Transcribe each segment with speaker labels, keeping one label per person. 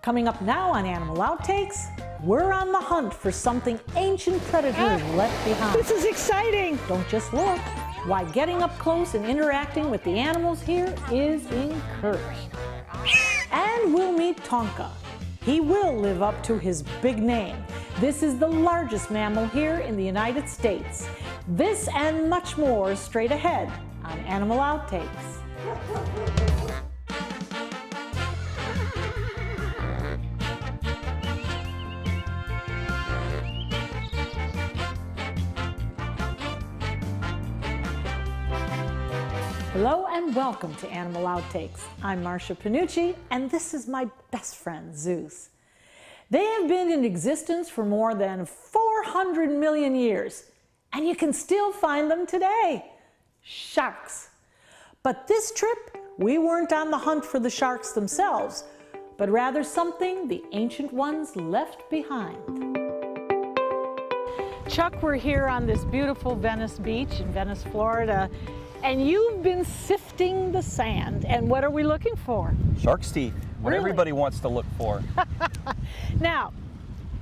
Speaker 1: Coming up now on Animal Outtakes, we're on the hunt for something ancient predators left behind.
Speaker 2: This is exciting.
Speaker 1: Don't just look. Why getting up close and interacting with the animals here is encouraged. And we'll meet Tonka. He will live up to his big name. This is the largest mammal here in the United States. This and much more straight ahead on Animal Outtakes. Hello and welcome to Animal Outtakes. I'm Marcia Panucci, and this is my best friend, Zeus. They have been in existence for more than 400 million years, and you can still find them today. Sharks. But this trip, we weren't on the hunt for the sharks themselves, but rather something the ancient ones left behind. Chuck, we're here on this beautiful Venice beach in Venice, Florida, and you've been sifting the sand. And what are we looking for?
Speaker 3: Shark's teeth. What
Speaker 1: Really?
Speaker 3: everybody wants to look for.
Speaker 1: Now,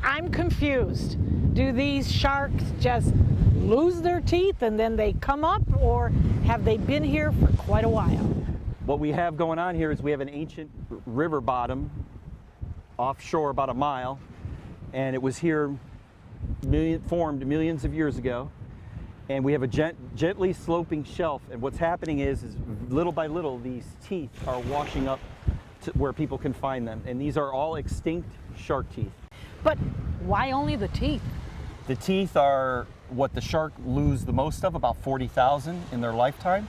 Speaker 1: I'm confused. Do these sharks just lose their teeth and then they come up, or have they been here for quite a while?
Speaker 3: What we have going on here is we have an ancient river bottom offshore about a mile, and it was here formed millions of years ago. And we have a gently sloping shelf, and what's happening is little by little these teeth are washing up to where people can find them, and these are all extinct shark teeth.
Speaker 1: But why only the teeth?
Speaker 3: The teeth are what the shark lose the most of, about 40,000 in their lifetime,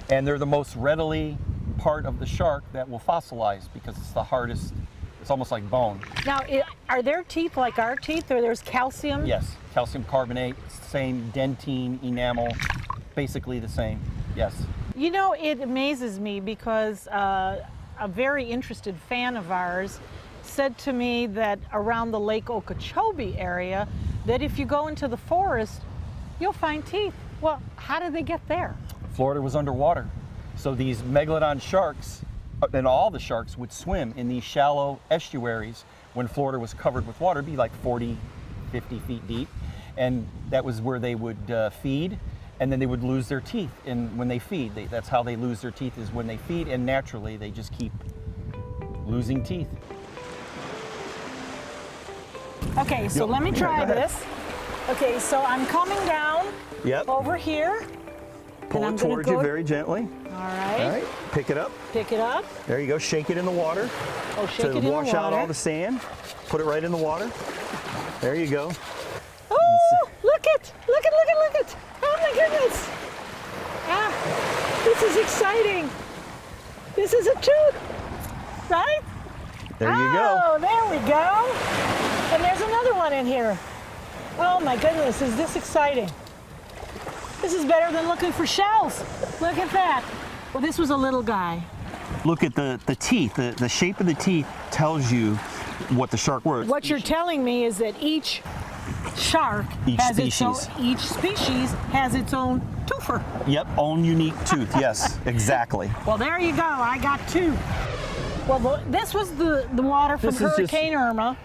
Speaker 3: and they're the most readily part of the shark that will fossilize because it's the hardest. It's almost like bone.
Speaker 1: Now, are their teeth like our teeth, or there's calcium?
Speaker 3: Yes, calcium carbonate, same dentine, enamel, basically the same, yes.
Speaker 1: You know, it amazes me because a very interested fan of ours said to me that around the Lake Okeechobee area, that if you go into the forest, you'll find teeth. Well, how did they get there?
Speaker 3: Florida was underwater, so these megalodon sharks, and all the sharks would swim in these shallow estuaries when Florida was covered with water. It'd be like 40, 50 feet deep. And that was where they would feed, and then they would lose their teeth. And when they feed, that's how they lose their teeth, is when they feed, and naturally they just keep losing teeth.
Speaker 1: Okay, so let me try this. Okay, so I'm coming down over here.
Speaker 3: Pull it towards you very gently.
Speaker 1: All right.
Speaker 3: All right, pick it up.
Speaker 1: Pick it up.
Speaker 3: There you go, shake it in the water.
Speaker 1: Oh, shake it in the water.
Speaker 3: To wash out all the sand. Put it right in the water. There you go.
Speaker 1: Oh, look it! Look it, look it, look it! Oh my goodness! Ah, this is exciting. This is a tooth, right?
Speaker 3: There you go.
Speaker 1: Oh, there we go. And there's another one in here. Oh my goodness, is this exciting? This is better than looking for shells. Look at that. Well, this was a little guy.
Speaker 3: Look at the teeth. The shape of the teeth tells you what the shark was.
Speaker 1: What you're telling me is that each shark each species has its own toofer.
Speaker 3: Yep, own unique tooth. Yes, exactly.
Speaker 1: Well, there you go. I got two. Well, this was the water from Hurricane Irma.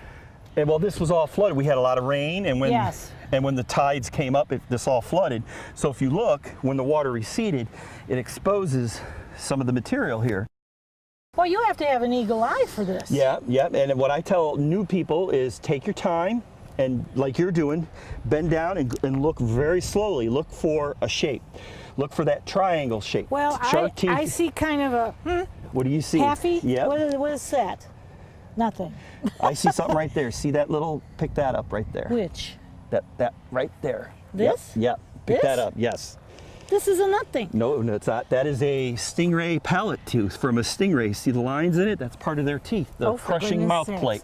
Speaker 3: And well, this was all flooded. We had a lot of rain, and when the tides came up, this all flooded. So if you look, when the water receded, it exposes some of the material here.
Speaker 1: Well, you have to have an eagle eye for this.
Speaker 3: Yeah. And what I tell new people is take your time, and like you're doing, bend down and look very slowly. Look for a shape. Look for that triangle shape.
Speaker 1: Well, I see kind of a,
Speaker 3: What do you see?
Speaker 1: Taffy?
Speaker 3: Yeah.
Speaker 1: What is that? Nothing.
Speaker 3: I see something right there. See that little, pick that up right there.
Speaker 1: Which?
Speaker 3: That right there.
Speaker 1: This?
Speaker 3: Yep. Pick that up, yes.
Speaker 1: This is a nothing.
Speaker 3: No, it's not. That is a stingray palate tooth from a stingray. See the lines in it? That's part of their teeth, the crushing mouth plate.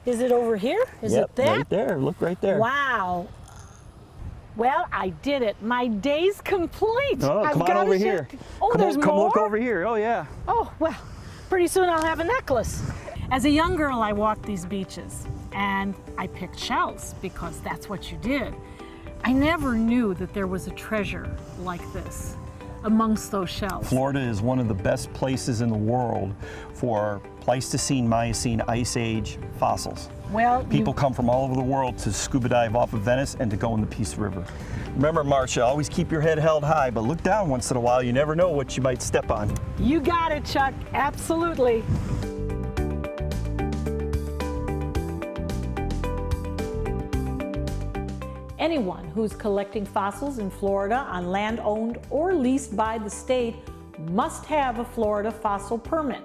Speaker 1: Is it over here? Is it that?
Speaker 3: Right there. Look right there.
Speaker 1: Wow. Well, I did it. My day's complete.
Speaker 3: Oh, come on over here.
Speaker 1: Oh, there's more?
Speaker 3: Come look over here. Oh, yeah.
Speaker 1: Oh, well, pretty soon I'll have a necklace. As a young girl, I walked these beaches, and I picked shells because that's what you did. I never knew that there was a treasure like this. amongst those shells?
Speaker 3: Florida is one of the best places in the world for Pleistocene, Miocene, Ice Age fossils.
Speaker 1: Well,
Speaker 3: People come from all over the world to scuba dive off of Venice and to go in the Peace River. Remember, Marcia, always keep your head held high, but look down once in a while. You never know what you might step on.
Speaker 1: You got it, Chuck. Absolutely. Anyone who's collecting fossils in Florida on land owned or leased by the state must have a Florida fossil permit.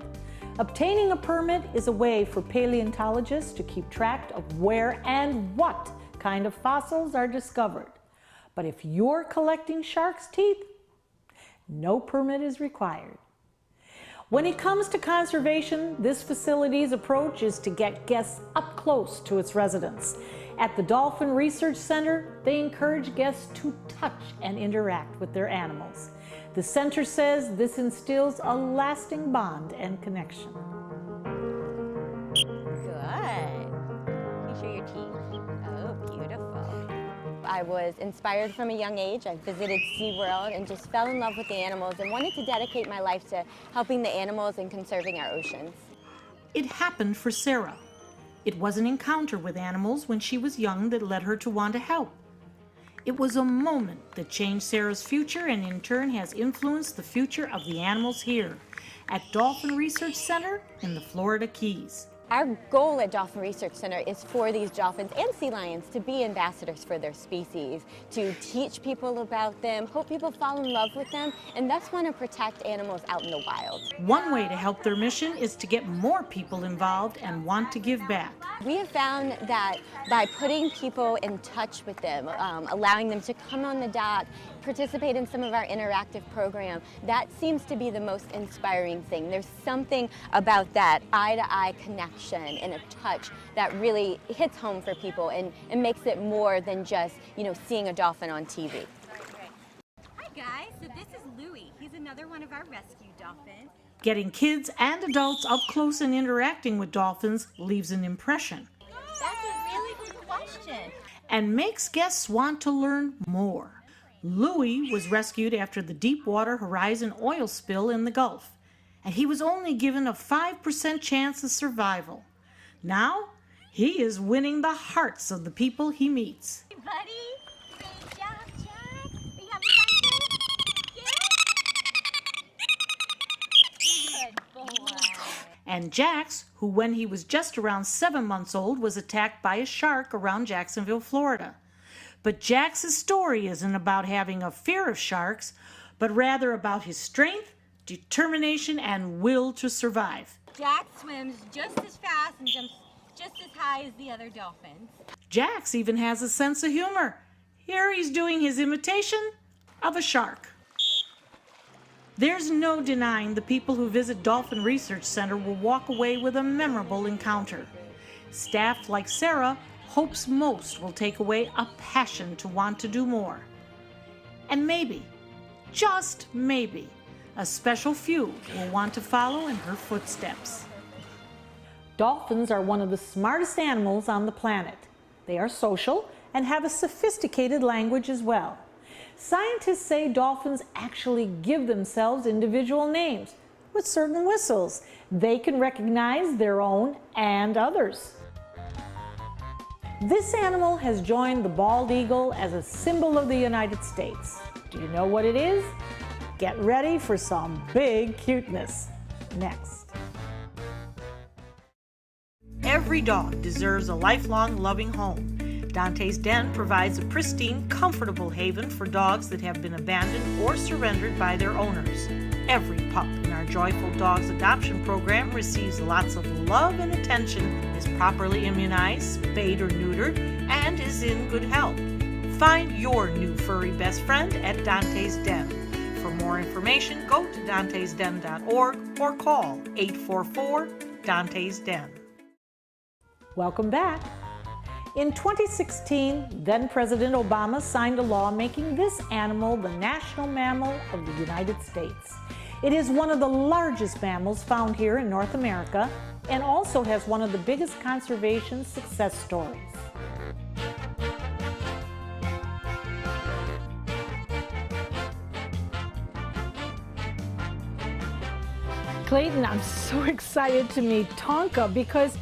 Speaker 1: Obtaining a permit is a way for paleontologists to keep track of where and what kind of fossils are discovered. But if you're collecting shark's teeth, no permit is required. When it comes to conservation, this facility's approach is to get guests up close to its residents. At the Dolphin Research Center, they encourage guests to touch and interact with their animals. The center says this instills a lasting bond and connection.
Speaker 2: Good. You show your teeth. Oh, beautiful. I was inspired from a young age. I visited SeaWorld and just fell in love with the animals and wanted to dedicate my life to helping the animals and conserving our oceans.
Speaker 1: It happened for Sarah. It was an encounter with animals when she was young that led her to want to help. It was a moment that changed Sarah's future and in turn has influenced the future of the animals here at Dolphin Research Center in the Florida Keys.
Speaker 2: Our goal at Dolphin Research Center is for these dolphins and sea lions to be ambassadors for their species, to teach people about them, hope people fall in love with them, and thus want to protect animals out in the wild.
Speaker 1: One way to help their mission is to get more people involved and want to give back.
Speaker 2: We have found that by putting people in touch with them, allowing them to come on the dock, participate in some of our interactive program, that seems to be the most inspiring thing. There's something about that eye-to-eye connection and a touch that really hits home for people and makes it more than just, seeing a dolphin on TV.
Speaker 4: Hi guys, so this is Louie. He's another one of our rescue dolphins.
Speaker 1: Getting kids and adults up close and interacting with dolphins leaves an impression
Speaker 4: That's a really good question.
Speaker 1: and makes guests want to learn more. Louis was rescued after the Deepwater Horizon oil spill in the Gulf, and he was only given a 5% chance of survival. Now, he is winning the hearts of the people he meets.
Speaker 4: Hey buddy, say Jack, are you having fun today? Yeah? Good boy.
Speaker 1: And Jax, who when he was just around 7 months old was attacked by a shark around Jacksonville, Florida. But Jax's story isn't about having a fear of sharks, but rather about his strength, determination, and will to survive.
Speaker 4: Jack swims just as fast and jumps just as high as the other dolphins.
Speaker 1: Jax even has a sense of humor. Here he's doing his imitation of a shark. There's no denying the people who visit Dolphin Research Center will walk away with a memorable encounter. Staff like Sarah hopes most will take away a passion to want to do more. And maybe, just maybe, a special few will want to follow in her footsteps. Dolphins are one of the smartest animals on the planet. They are social and have a sophisticated language as well. Scientists say dolphins actually give themselves individual names with certain whistles. They can recognize their own and others. This animal has joined the bald eagle as a symbol of the United States. Do you know what it is? Get ready for some big cuteness. Next. Every dog deserves a lifelong loving home. Dante's Den provides a pristine, comfortable haven for dogs that have been abandoned or surrendered by their owners. Every pup in our Joyful Dogs adoption program receives lots of love and attention, is properly immunized, spayed or neutered, and is in good health. Find your new furry best friend at Dante's Den. For more information, go to dantesden.org or call 844-DANTES-DEN. Welcome back. In 2016, then President Obama signed a law making this animal the national mammal of the United States. It is one of the largest mammals found here in North America and also has one of the biggest conservation success stories. Clayton, I'm so excited to meet Tonka because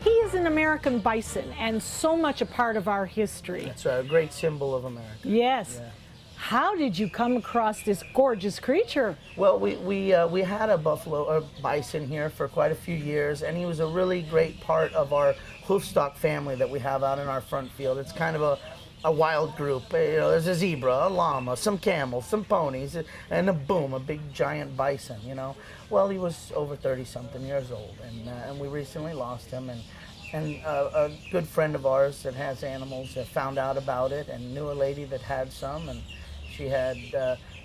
Speaker 1: he is an American bison and so much a part of our history.
Speaker 5: That's a great symbol of America.
Speaker 1: Yes.
Speaker 5: Yeah.
Speaker 1: How did you come across this gorgeous creature?
Speaker 5: Well, we had a bison here for quite a few years, and he was a really great part of our hoofstock family that we have out in our front field. It's kind of a wild group. You know, there's a zebra, a llama, some camels, some ponies, and a big giant bison. You know, well, he was over 30-something years old, and we recently lost him. And a good friend of ours that has animals found out about it and knew a lady that had some, and she had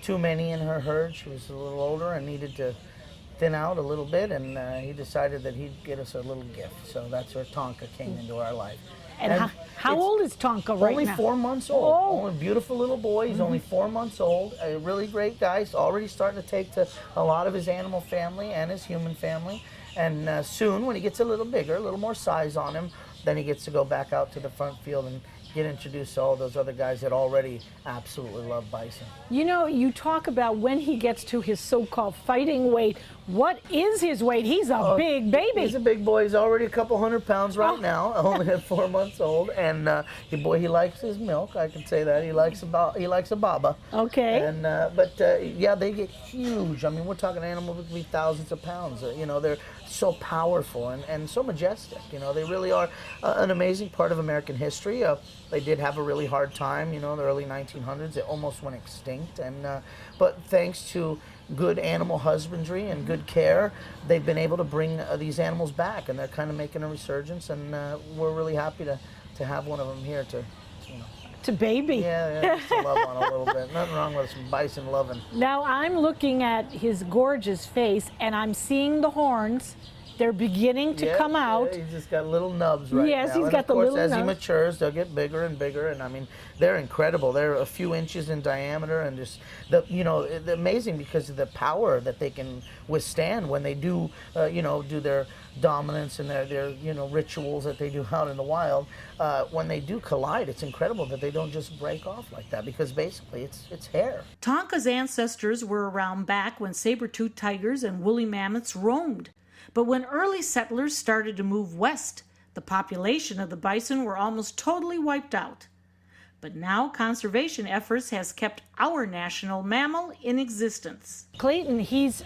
Speaker 5: too many in her herd. She was a little older and needed to thin out a little bit, and he decided that he'd get us a little gift. So that's where Tonka came into our life.
Speaker 1: And how old is Tonka right
Speaker 5: now? Only 4 months old.
Speaker 1: Oh.
Speaker 5: Only a beautiful little boy. He's only 4 months old. A really great guy. He's already starting to take to a lot of his animal family and his human family. And soon, when he gets a little bigger, a little more size on him, then he gets to go back out to the front field and get introduced to all those other guys that already absolutely love bison.
Speaker 1: You know, you talk about when he gets to his so-called fighting weight. What is his weight? He's a big baby.
Speaker 5: He's a big boy. He's already a couple 100 pounds right now, only at 4 months old. And he likes his milk. I can say that. He likes a baba.
Speaker 1: Okay.
Speaker 5: And yeah, they get huge. I mean, we're talking animals that can be thousands of pounds. You know, they're so powerful and so majestic. You know, they really are an amazing part of American history. They did have a really hard time. You know, in the early 1900s, they almost went extinct. But thanks to good animal husbandry and good care, they've been able to bring these animals back, and they're kind of making a resurgence, and we're really happy to have one of them here to
Speaker 1: baby.
Speaker 5: Yeah, just to love on a little bit. Nothing wrong with some bison loving.
Speaker 1: Now I'm looking at his gorgeous face, and I'm seeing the horns. They're beginning to come out.
Speaker 5: Yeah, he's just got little nubs right now.
Speaker 1: Yes, he's got the little nubs.
Speaker 5: Of course, as he matures, they'll get bigger and bigger, and I mean, they're incredible. They're a few inches in diameter, and just they're amazing because of the power that they can withstand when they do, do their dominance and their rituals that they do out in the wild. When they do collide, it's incredible that they don't just break off like that, because basically it's hair.
Speaker 1: Tonka's ancestors were around back when saber-toothed tigers and woolly mammoths roamed. But when early settlers started to move west, the population of the bison were almost totally wiped out. But now conservation efforts has kept our national mammal in existence. Clayton, he's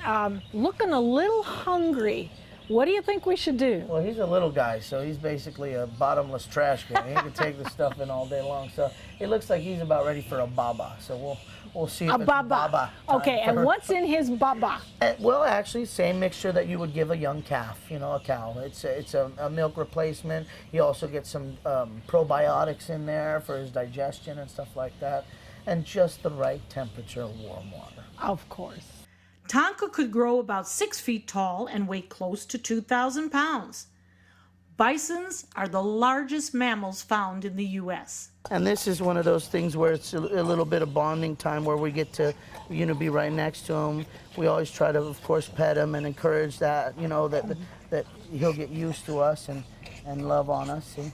Speaker 1: looking a little hungry. What do you think we should do?
Speaker 5: Well, he's a little guy, so he's basically a bottomless trash can. He can take the stuff in all day long. So it looks like he's about ready for a baba. So we'll see if it's baba.
Speaker 1: Okay, and what's in his baba?
Speaker 5: Well, actually, same mixture that you would give a young calf, a cow. It's a milk replacement. He also gets some probiotics in there for his digestion and stuff like that, and just the right temperature of warm water.
Speaker 1: Of course. Tonka could grow about 6 feet tall and weigh close to 2,000 pounds. Bisons are the largest mammals found in the U.S.
Speaker 5: And this is one of those things where it's a little bit of bonding time where we get to, be right next to him. We always try to, of course, pet him and encourage that, that he'll get used to us and love on us. See?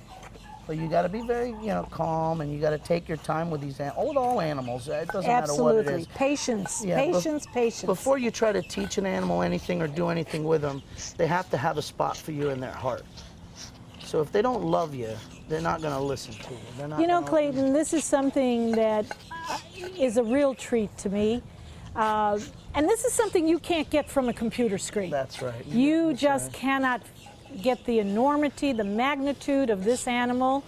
Speaker 5: But you got to be very, calm, and you got to take your time with these animals. With all animals, it doesn't matter what it is.
Speaker 1: Patience, patience.
Speaker 5: Before you try to teach an animal anything or do anything with them, they have to have a spot for you in their heart. So if they don't love you, they're not going to listen to you. They're not
Speaker 1: Clayton, this is something that is a real treat to me. And this is something you can't get from a computer screen.
Speaker 5: That's right.
Speaker 1: You just cannot get the enormity, the magnitude of this animal,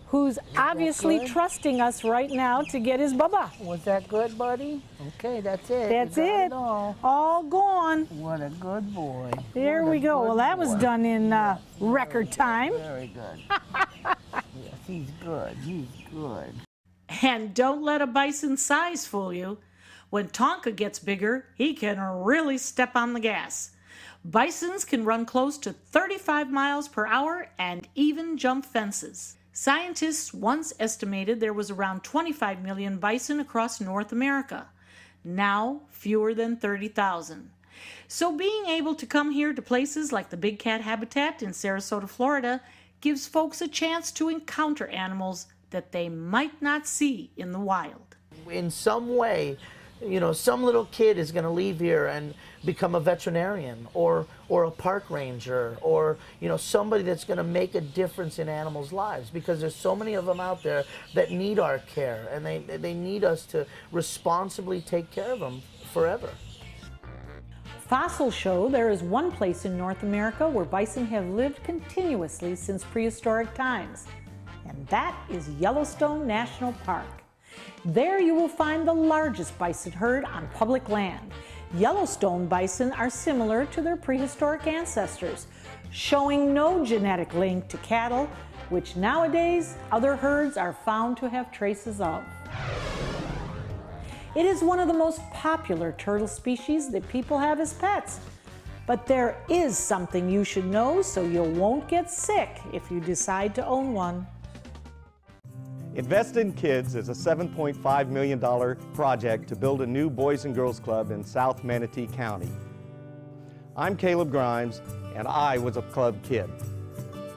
Speaker 1: who's obviously trusting us right now to get his baba.
Speaker 5: Was that good, buddy? Okay, that's it.
Speaker 1: That's it. All gone.
Speaker 5: What a good boy.
Speaker 1: There we go. Well, that was done in record time.
Speaker 5: Very good. Yes, he's good. He's good.
Speaker 1: And don't let a bison's size fool you. When Tonka gets bigger, he can really step on the gas. Bisons can run close to 35 miles per hour and even jump fences. Scientists once estimated there was around 25 million bison across North America. Now, fewer than 30,000. So being able to come here to places like the Big Cat Habitat in Sarasota, Florida, gives folks a chance to encounter animals that they might not see in the wild.
Speaker 5: In some way, You know, some little kid is going to leave here and become a veterinarian or a park ranger or, you know, somebody that's going to make a difference in animals' lives, because there's so many of them out there that need our care, and they need us to responsibly take care of them forever.
Speaker 1: Fossils show there is one place in North America where bison have lived continuously since prehistoric times, and that is Yellowstone National Park. There you will find the largest bison herd on public land. Yellowstone bison are similar to their prehistoric ancestors, showing no genetic link to cattle, which nowadays other herds are found to have traces of. It is one of the most popular turtle species that people have as pets. But there is something you should know so you won't get sick if you decide to own one.
Speaker 6: Invest in Kids is a $7.5 million project to build a new Boys and Girls Club in South Manatee County. I'm Caleb Grimes, and I was a club kid.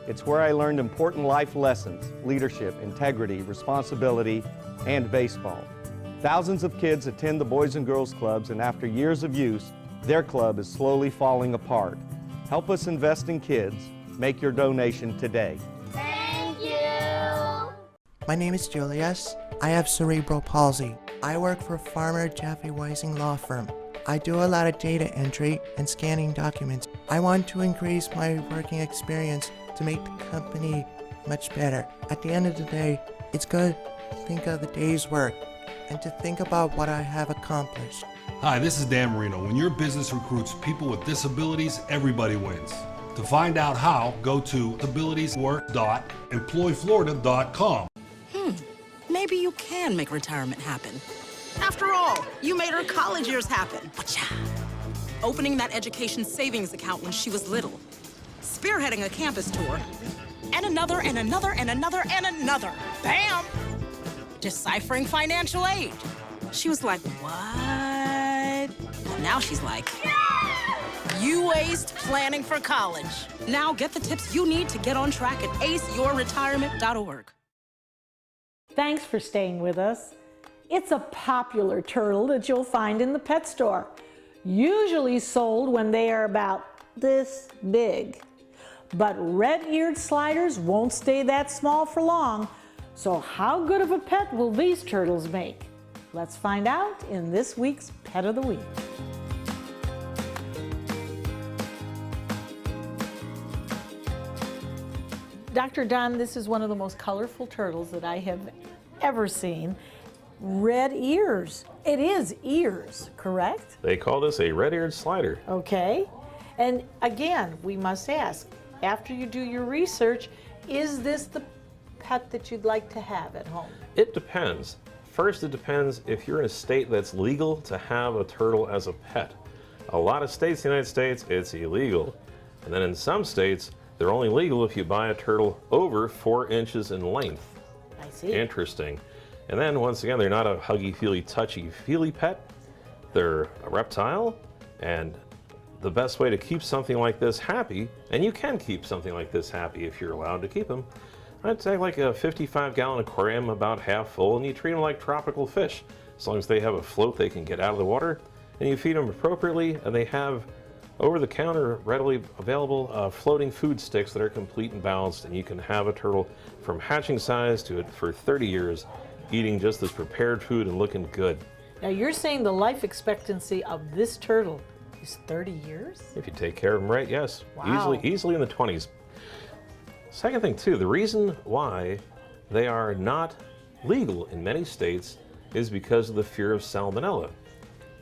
Speaker 6: It's where I learned important life lessons, leadership, integrity, responsibility, and baseball. Thousands of kids attend the Boys and Girls Clubs, and after years of use, their club is slowly falling apart. Help us invest in kids. Make your donation today.
Speaker 7: My name is Julius. I have cerebral palsy. I work for Farmer Jeffrey Weising Law Firm. I do a lot of data entry and scanning documents. I want to increase my working experience to make the company much better. At the end of the day, it's good to think of the day's work and to think about what I have accomplished.
Speaker 8: Hi, this is Dan Marino. When your business recruits people with disabilities, everybody wins. To find out how, go to abilitieswork.employflorida.com.
Speaker 9: Maybe you can make retirement happen. After all, you made her college years happen. Opening that education savings account when she was little. Spearheading a campus tour. And another, and another, and another, and another. Bam! Deciphering financial aid. She was like, what? And now she's like, you aced planning for college. Now get the tips you need to get on track at aceyourretirement.org.
Speaker 1: Thanks for staying with us. It's a popular turtle that you'll find in the pet store, usually sold when they are about this big. But red-eared sliders won't stay that small for long, so how good of a pet will these turtles make? Let's find out in this week's Pet of the Week. Dr. Don, this is one of the most colorful turtles that I have ever seen. Red ears. It is ears, correct?
Speaker 10: They call this a red-eared slider.
Speaker 1: Okay. And again, we must ask, after you do your research, is this the pet that you'd like to have at home?
Speaker 10: It depends. First, it depends if you're in a state that's legal to have a turtle as a pet. A lot of states in the United States, it's illegal. And then in some states, they're only legal if you buy a turtle over 4 inches in length.
Speaker 1: I see.
Speaker 10: Interesting. And then once again, they're not a huggy-feely, touchy-feely pet. They're a reptile, and the best way to keep something like this happy, and you can keep something like this happy if you're allowed to keep them, I'd say like a 55-gallon aquarium about half full, and you treat them like tropical fish. As long as they have a float they can get out of the water, and you feed them appropriately, and they have over-the-counter, readily available floating food sticks that are complete and balanced, and you can have a turtle from hatching size to it for 30 years, eating just this prepared food and looking good.
Speaker 1: Now you're saying the life expectancy of this turtle is 30 years?
Speaker 10: If you take care of them right, yes.
Speaker 1: Wow.
Speaker 10: Easily in the 20s. Second thing too, the reason why they are not legal in many states is because of the fear of salmonella.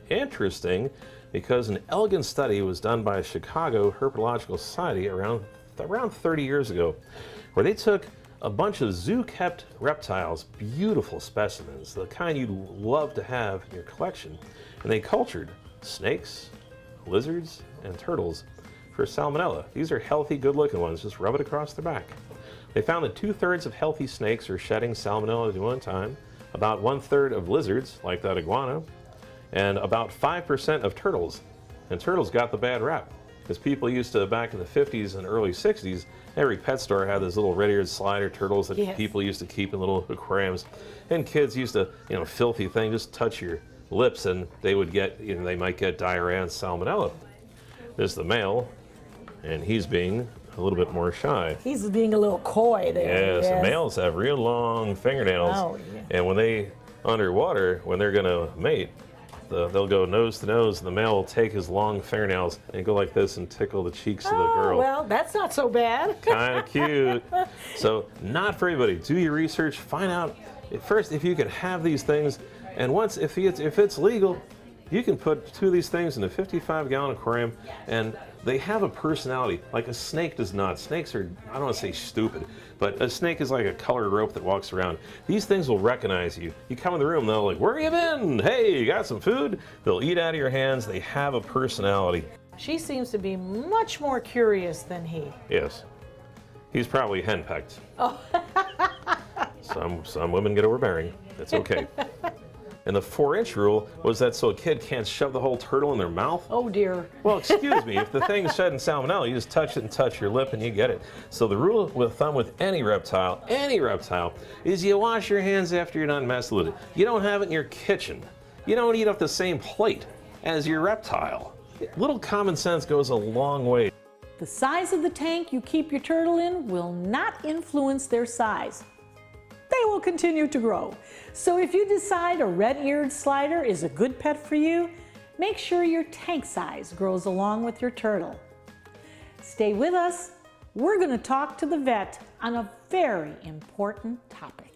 Speaker 10: Interesting, because an elegant study was done by Chicago Herpetological Society around 30 years ago, where they took a bunch of zoo-kept reptiles, beautiful specimens, the kind you'd love to have in your collection, and they cultured snakes, lizards, and turtles for salmonella. These are healthy, good-looking ones. Just rub it across their back. They found that 2/3 of healthy snakes are shedding salmonella at one time, about 1/3 of lizards, like that iguana, and about 5% of turtles. And turtles got the bad rap, because people used to, back in the 50s and early 60s, every pet store had those little red-eared slider turtles that people used to keep in little aquariums. And kids used to, filthy thing, just touch your lips, and they would get, they might get diarrhea and salmonella. This is the male, and he's being a little bit more shy.
Speaker 1: He's being a little coy there.
Speaker 10: Yes, the males have real long fingernails,
Speaker 1: Oh, yeah.
Speaker 10: and when they underwater, when they're gonna mate, they'll go nose to nose, and the male will take his long fingernails and go like this and tickle the cheeks of the girl.
Speaker 1: Well, that's not so bad.
Speaker 10: Kind of cute. So, not for everybody. Do your research. Find out first if you can have these things, and once if it's legal, you can put 2 of these things in a 55-gallon aquarium, and they have a personality like a snake does not. Snakes are, I don't want to say stupid, but a snake is like a colored rope that walks around. These things will recognize you. You come in the room, they'll like, where you been? Hey, you got some food? They'll eat out of your hands. They have a personality.
Speaker 1: She seems to be much more curious than he.
Speaker 10: Yes. He's probably henpecked. Oh. Some women get overbearing. That's okay. And the 4-inch rule was that so a kid can't shove the whole turtle in their mouth.
Speaker 1: Oh dear.
Speaker 10: Well, excuse me, if the thing's shedding salmonella, you just touch it and touch your lip and you get it. So the rule of thumb with any reptile, is you wash your hands after you're done messing with it. You don't have it in your kitchen. You don't eat off the same plate as your reptile. Little common sense goes a long way.
Speaker 1: The size of the tank you keep your turtle in will not influence their size. They will continue to grow. So if you decide a red-eared slider is a good pet for you, make sure your tank size grows along with your turtle. Stay with us. We're going to talk to the vet on a very important topic.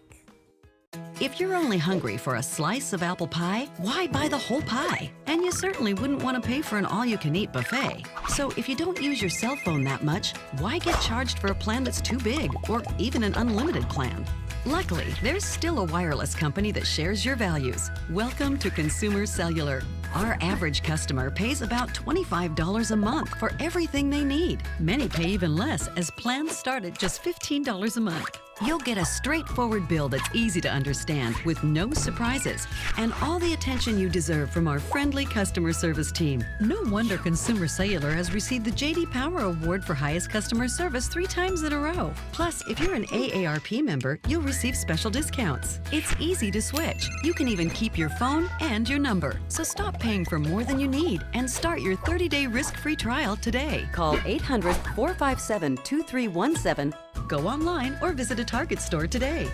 Speaker 11: If you're only hungry for a slice of apple pie, why buy the whole pie? And you certainly wouldn't want to pay for an all-you-can-eat buffet. So if you don't use your cell phone that much, why get charged for a plan that's too big or even an unlimited plan? Luckily, there's still a wireless company that shares your values. Welcome to Consumer Cellular. Our average customer pays about $25 a month for everything they need. Many pay even less, as plans start at just $15 a month. You'll get a straightforward bill that's easy to understand with no surprises and all the attention you deserve from our friendly customer service team. No wonder Consumer Cellular has received the J.D. Power Award for highest customer service 3 times in a row. Plus, if you're an AARP member, you'll receive special discounts. It's easy to switch. You can even keep your phone and your number. So stop paying for more than you need and start your 30-day risk-free trial today. Call 800-457-2317. Go online or visit a Target store today.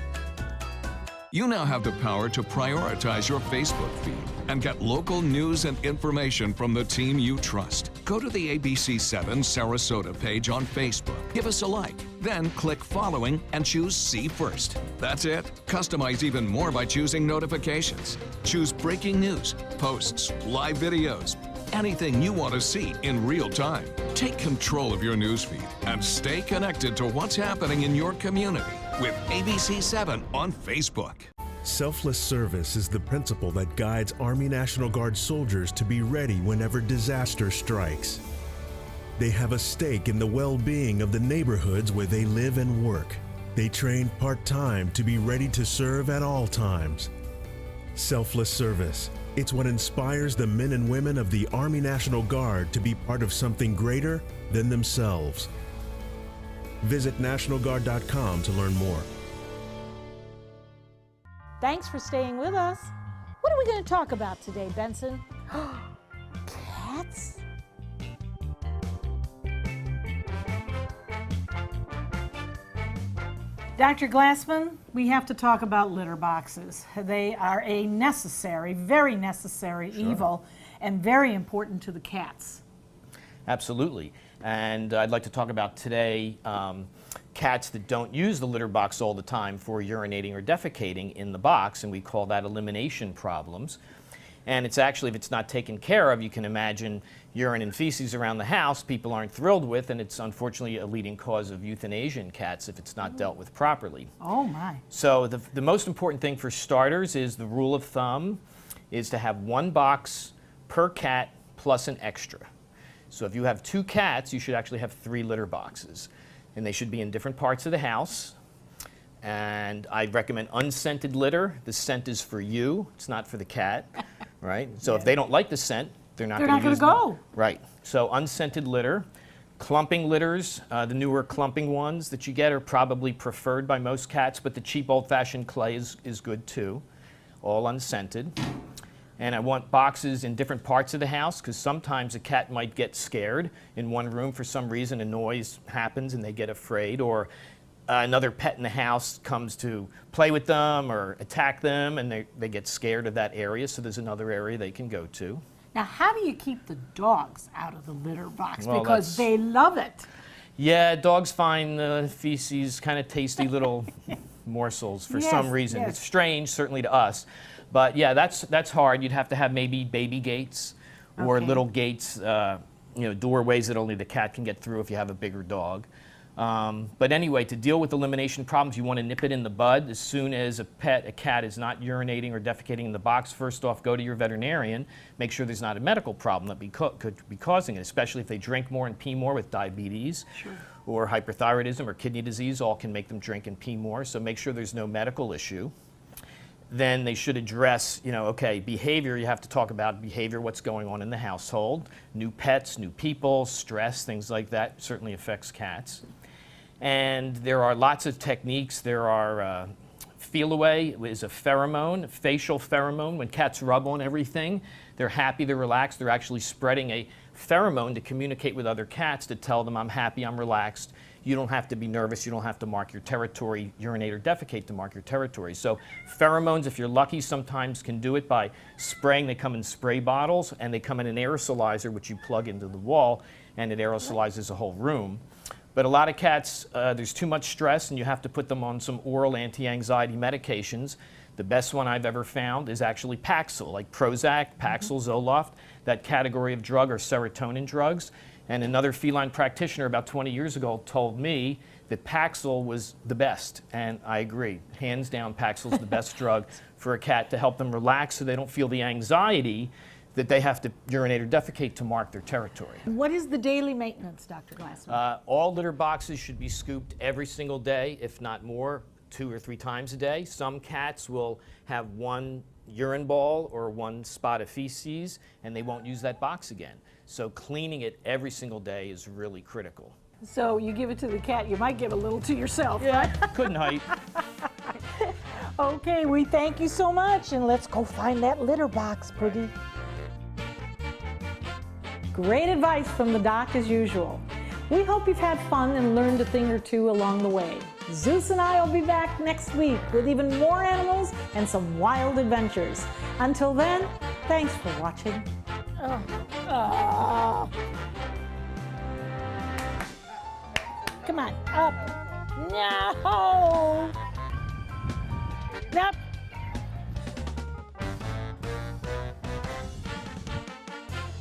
Speaker 12: You now have the power to prioritize your Facebook feed and get local news and information from the team you trust. Go to the ABC7 Sarasota page on Facebook. Give us a like, then click following and choose See First. That's it. Customize even more by choosing notifications. Choose breaking news, posts, live videos, anything you want to see in real time. Take control of your newsfeed and stay connected to what's happening in your community with ABC7 on Facebook.
Speaker 13: Selfless service is the principle that guides Army National Guard soldiers to be ready whenever disaster strikes. They have a stake in the well-being of the neighborhoods where they live and work. They train part-time to be ready to serve at all times. Selfless service. It's what inspires the men and women of the Army National Guard to be part of something greater than themselves. Visit NationalGuard.com to learn more.
Speaker 1: Thanks for staying with us. What are we going to talk about today, Benson? Cats? Dr. Glassman, we have to talk about litter boxes. They are a necessary, very necessary evil and very important to the cats.
Speaker 14: Absolutely. And I'd like to talk about today cats that don't use the litter box all the time for urinating or defecating in the box, and we call that elimination problems. And it's actually, if it's not taken care of, you can imagine urine and feces around the house people aren't thrilled with, and it's unfortunately a leading cause of euthanasia in cats if it's not dealt with properly.
Speaker 1: Oh my.
Speaker 14: So the most important thing for starters is the rule of thumb is to have 1 box per cat plus an extra. So if you have 2 cats, you should actually have 3 litter boxes. And they should be in different parts of the house. And I recommend unscented litter. The scent is for you, it's not for the cat, right? So if they don't like the scent, they're not going to
Speaker 1: go.
Speaker 14: Right. So unscented litter. Clumping litters, the newer clumping ones that you get are probably preferred by most cats, but the cheap old-fashioned clay is good too, all unscented. And I want boxes in different parts of the house because sometimes a cat might get scared in one room for some reason. A noise happens and they get afraid, or another pet in the house comes to play with them or attack them and they get scared of that area, so there's another area they can go to.
Speaker 1: Now, how do you keep the dogs out of the litter box?
Speaker 14: Well,
Speaker 1: Because they love it.
Speaker 14: Yeah, dogs find the feces kind of tasty little morsels for some reason.
Speaker 1: Yes.
Speaker 14: It's strange, certainly to us. But yeah, that's hard. You'd have to have maybe baby gates or little gates, doorways that only the cat can get through if you have a bigger dog. But anyway, to deal with elimination problems, you want to nip it in the bud. As soon as a cat is not urinating or defecating in the box, first off, go to your veterinarian. Make sure there's not a medical problem that could be causing it, especially if they drink more and pee more with diabetes or hyperthyroidism or kidney disease. All can make them drink and pee more, so make sure there's no medical issue. Then they should address, behavior. You have to talk about behavior, what's going on in the household. New pets, new people, stress, things like that certainly affects cats. And there are lots of techniques. There are feel away is a pheromone, facial pheromone. When cats rub on everything, they're happy, they're relaxed. They're actually spreading a pheromone to communicate with other cats to tell them, I'm happy, I'm relaxed. You don't have to be nervous. You don't have to mark your territory, urinate or defecate to mark your territory. So pheromones, if you're lucky, sometimes can do it by spraying. They come in spray bottles, and they come in an aerosolizer, which you plug into the wall, and it aerosolizes the whole room. But a lot of cats, there's too much stress, and you have to put them on some oral anti-anxiety medications. The best one I've ever found is actually Paxil, like Prozac, Paxil, Zoloft. That category of drug are serotonin drugs. And another feline practitioner about 20 years ago told me that Paxil was the best, and I agree. Hands down, Paxil's the best drug for a cat to help them relax so they don't feel the anxiety that they have to urinate or defecate to mark their territory.
Speaker 1: What is the daily maintenance, Dr. Glassman?
Speaker 14: All litter boxes should be scooped every single day, if not more, 2 or 3 times a day. Some cats will have one urine ball or one spot of feces, and they won't use that box again. So cleaning it every single day is really critical.
Speaker 1: So you give it to the cat, you might give a little to yourself,
Speaker 14: yeah,
Speaker 1: right?
Speaker 14: Couldn't hide.
Speaker 1: Okay, we thank you so much, and let's go find that litter box, Pootie. Great advice from the doc as usual. We hope you've had fun and learned a thing or two along the way. Zeus and I will be back next week with even more animals and some wild adventures. Until then, thanks for watching. Come on, up. No! Up.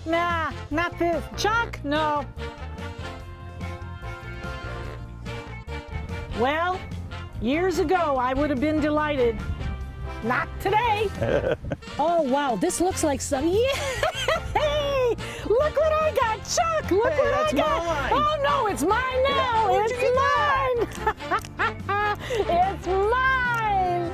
Speaker 1: Nah, not this. Chuck, no. Well, years ago, I would have been delighted. Not today. Oh, wow, this looks like some, yay! Look what I got, Chuck! Look what I got!
Speaker 14: Mine.
Speaker 1: Oh, no, it's mine now! It's mine! It's mine!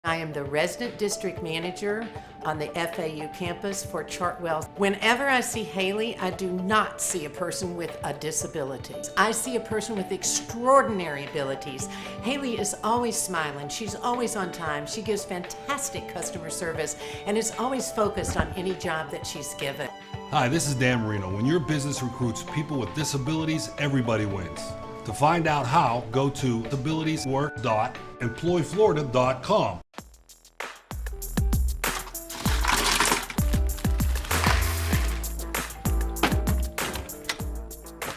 Speaker 15: I am the resident district manager on the FAU campus for Chartwell. Whenever I see Haley, I do not see a person with a disability. I see a person with extraordinary abilities. Haley is always smiling. She's always on time. She gives fantastic customer service and is always focused on any job that she's given.
Speaker 8: Hi, this is Dan Marino. When your business recruits people with disabilities, everybody wins. To find out how, go to abilitieswork.employflorida.com.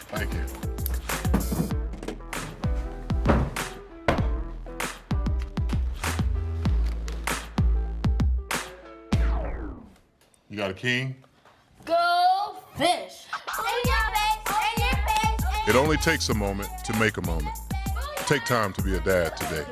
Speaker 16: Thank you. You got a king?
Speaker 17: Go fish!
Speaker 16: It only takes a moment to make a moment. Take time to be a dad today.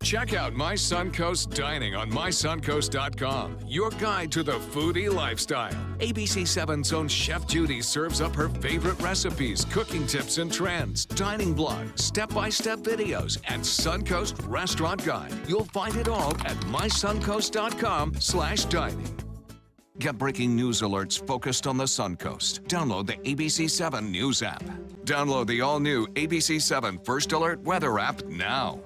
Speaker 12: Check out My Suncoast Dining on mysuncoast.com, your guide to the foodie lifestyle. ABC7's own Chef Judy serves up her favorite recipes, cooking tips and trends, dining blogs, step-by-step videos, and Suncoast Restaurant Guide. You'll find it all at mysuncoast.com/dining. Get breaking news alerts focused on the Suncoast. Download the ABC7 News app. Download the all-new ABC7 First Alert Weather app now.